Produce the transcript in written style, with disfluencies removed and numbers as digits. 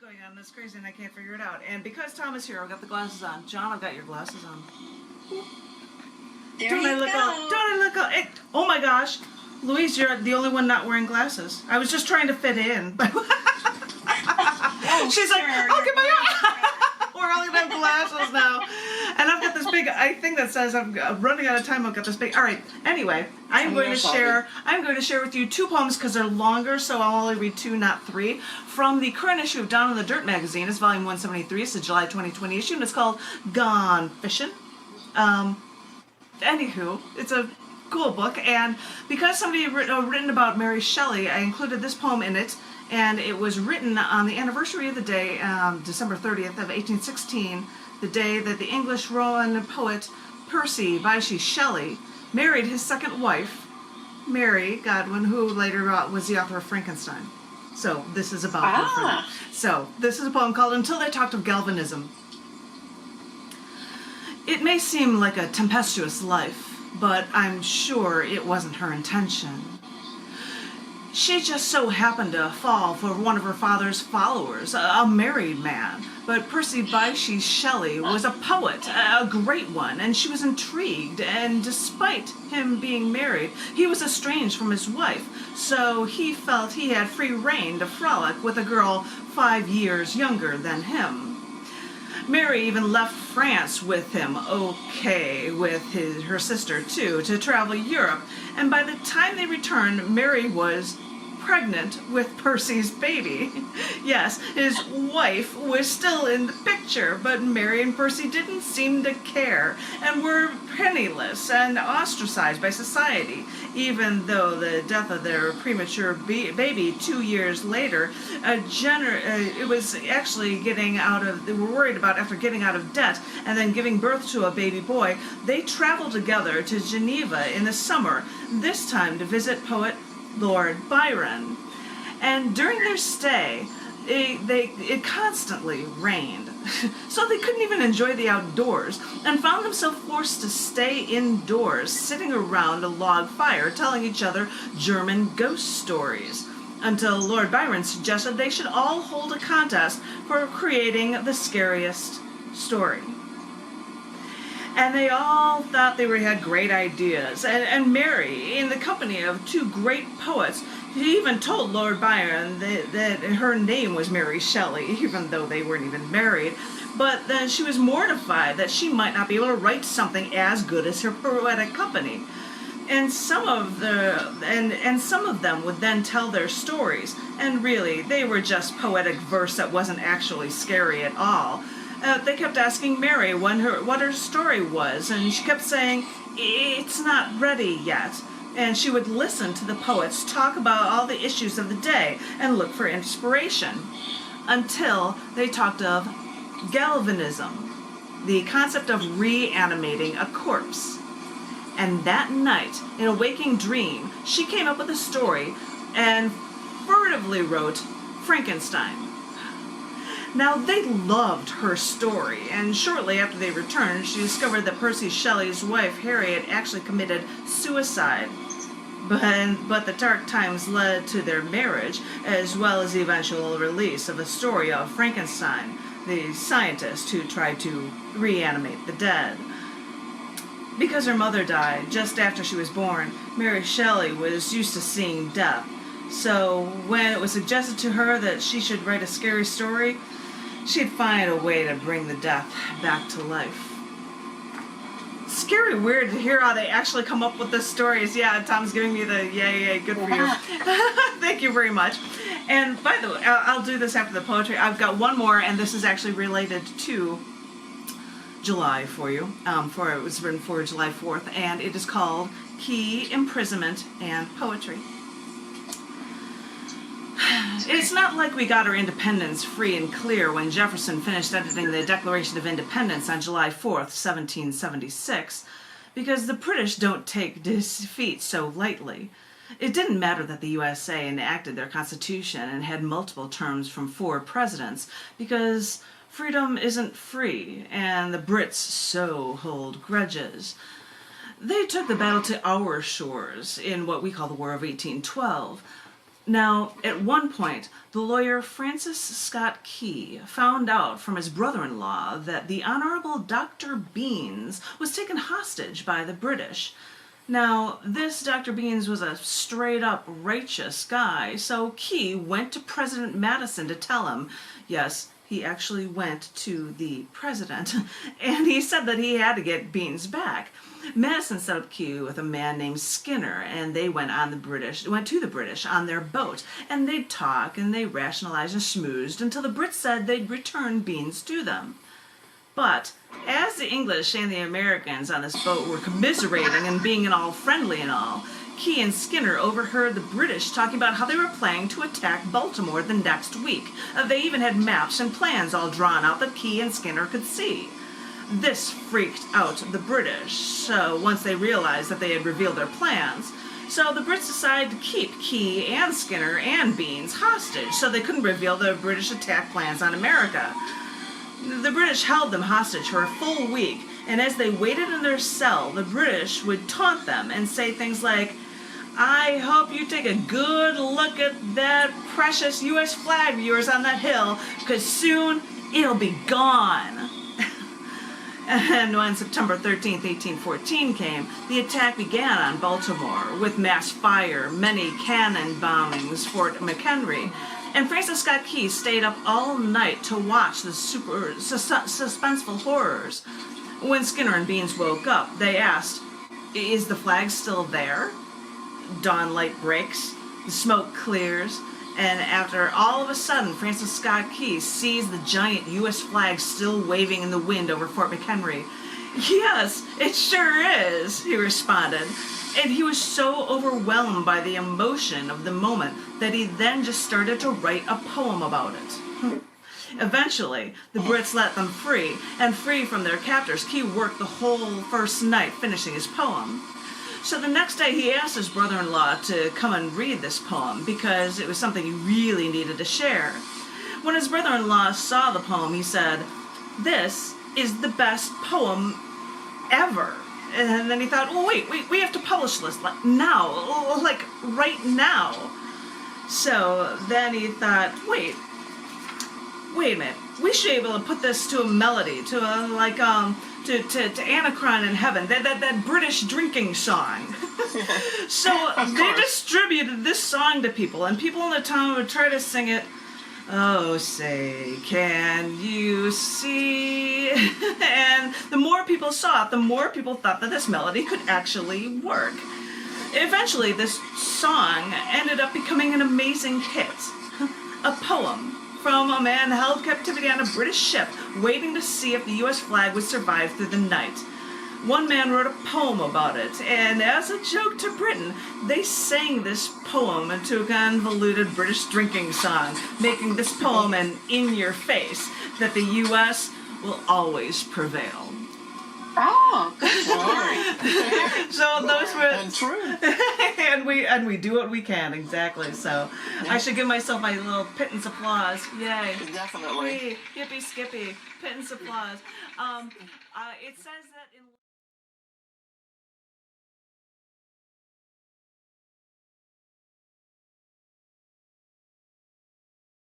going on that's crazy and I can't figure it out. And because Tom is here, I've got the glasses on. John, I've got your glasses on. There don't you I look go. don't I look oh my gosh. Louise, you're the only one not wearing glasses. I was just trying to fit in. She's sure, like, I'll get my we're all gonna have glasses now. And I've got this big thing that says I'm running out of time. I've got this big. All right. Anyway, I'm going to share with you two poems because they're longer, so I'll only read two, not three, from the current issue of Down in the Dirt magazine. It's volume 173. It's the July 2020 issue, and it's called Gone Fishing. Anywho, it's a cool book, and because somebody had written about Mary Shelley, I included this poem in it. And it was written on the anniversary of the day, December 30th of 1816, the day that the English Roman poet Percy Bysshe Shelley married his second wife, Mary Godwin, who later was the author of Frankenstein. So this is about her for that. So this is a poem called Until They Talked of Galvanism. It may seem like a tempestuous life, but I'm sure it wasn't her intention. She just so happened to fall for one of her father's followers, a married man. But Percy Bysshe Shelley was a poet, a great one, and she was intrigued. And despite him being married, he was estranged from his wife. So he felt he had free rein to frolic with a girl 5 years younger than him. Mary even left France with him, with her sister too, to travel Europe. And by the time they returned, Mary was pregnant with Percy's baby. Yes, his wife was still in the picture, but Mary and Percy didn't seem to care and were penniless and ostracized by society, even though the death of their premature baby 2 years later, it was actually they were worried about after getting out of debt and then giving birth to a baby boy. They traveled together to Geneva in the summer, this time to visit poet Lord Byron. And during their stay, it constantly rained, so they couldn't even enjoy the outdoors and found themselves forced to stay indoors, sitting around a log fire telling each other German ghost stories, until Lord Byron suggested they should all hold a contest for creating the scariest story. And they all thought they had great ideas. And Mary, in the company of two great poets, she even told Lord Byron that her name was Mary Shelley, even though they weren't even married. But then she was mortified that she might not be able to write something as good as her poetic company. And some of them would then tell their stories, and really, they were just poetic verse that wasn't actually scary at all. They kept asking Mary what her story was, and she kept saying, "It's not ready yet." And she would listen to the poets talk about all the issues of the day and look for inspiration, until they talked of galvanism, the concept of reanimating a corpse. And that night, in a waking dream, she came up with a story and furtively wrote Frankenstein. Now, they loved her story, and shortly after they returned, she discovered that Percy Shelley's wife, Harriet, actually committed suicide. But the dark times led to their marriage, as well as the eventual release of a story of Frankenstein, the scientist who tried to reanimate the dead. Because her mother died just after she was born, Mary Shelley was used to seeing death. So when it was suggested to her that she should write a scary story, she'd find a way to bring the death back to life. Scary weird to hear how they actually come up with the stories. Yeah, Tom's giving me the yay, good for you. Thank you very much. And by the way, I'll do this after the poetry. I've got one more, and this is actually related to July for you. It was written for July 4th, and it is called Key, Imprisonment, and Poetry. It's not like we got our independence free and clear when Jefferson finished editing the Declaration of Independence on July 4th, 1776, because the British don't take defeat so lightly. It didn't matter that the USA enacted their Constitution and had multiple terms from 4 presidents, because freedom isn't free, and the Brits so hold grudges. They took the battle to our shores in what we call the War of 1812. Now, at one point, the lawyer Francis Scott Key found out from his brother-in-law that the Honorable Dr. Beans was taken hostage by the British. Now, this Dr. Beans was a straight-up righteous guy, so Key went to President Madison to tell him. Yes, he actually went to the president, and he said that he had to get Beans back. Madison set up Key with a man named Skinner, and they went to the British on their boat, and they'd talk and they rationalized and schmoozed until the Brits said they'd return Beans to them. But as the English and the Americans on this boat were commiserating and being all friendly and all, Key and Skinner overheard the British talking about how they were planning to attack Baltimore the next week. They even had maps and plans all drawn out that Key and Skinner could see. This freaked out the British, so once they realized that they had revealed their plans, so the Brits decided to keep Key and Skinner and Beans hostage so they couldn't reveal their British attack plans on America. The British held them hostage for a full week, and as they waited in their cell, the British would taunt them and say things like, "I hope you take a good look at that precious U.S. flag of yours on that hill, because soon it'll be gone." And when September 13th, 1814 came, the attack began on Baltimore with mass fire, many cannon bombings, Fort McHenry, and Francis Scott Key stayed up all night to watch the suspenseful horrors. When Skinner and Beans woke up, they asked, "Is the flag still there?" Dawn light breaks, the smoke clears, and after all of a sudden Francis Scott Key sees the giant U.S. flag still waving in the wind over Fort McHenry. "Yes, it sure is," he responded. And he was so overwhelmed by the emotion of the moment that he then just started to write a poem about it. Eventually, the Brits let them free, and free from their captors, Key worked the whole first night finishing his poem. So the next day he asked his brother-in-law to come and read this poem because it was something he really needed to share. When his brother-in-law saw the poem, he said, "This is the best poem ever." And then he thought, "Well, wait, we have to publish this now, like right now." So then he thought, wait a minute, we should be able to put this to a melody, to Anacron in Heaven, that British drinking song. So they distributed this song to people, and people in the town would try to sing it. "Oh, say, can you see?" And the more people saw it, the more people thought that this melody could actually work. Eventually, this song ended up becoming an amazing hit. A poem from a man held captivity on a British ship, waiting to see if the U.S. flag would survive through the night. One man wrote a poem about it, and as a joke to Britain, they sang this poem into a convoluted British drinking song, making this poem an in-your-face that the U.S. will always prevail. Oh, good story. So those were And true. and we do what we can, exactly. So I should give myself my little pittance applause. Yay! Definitely. Yippee skippy, pittance applause. It says that in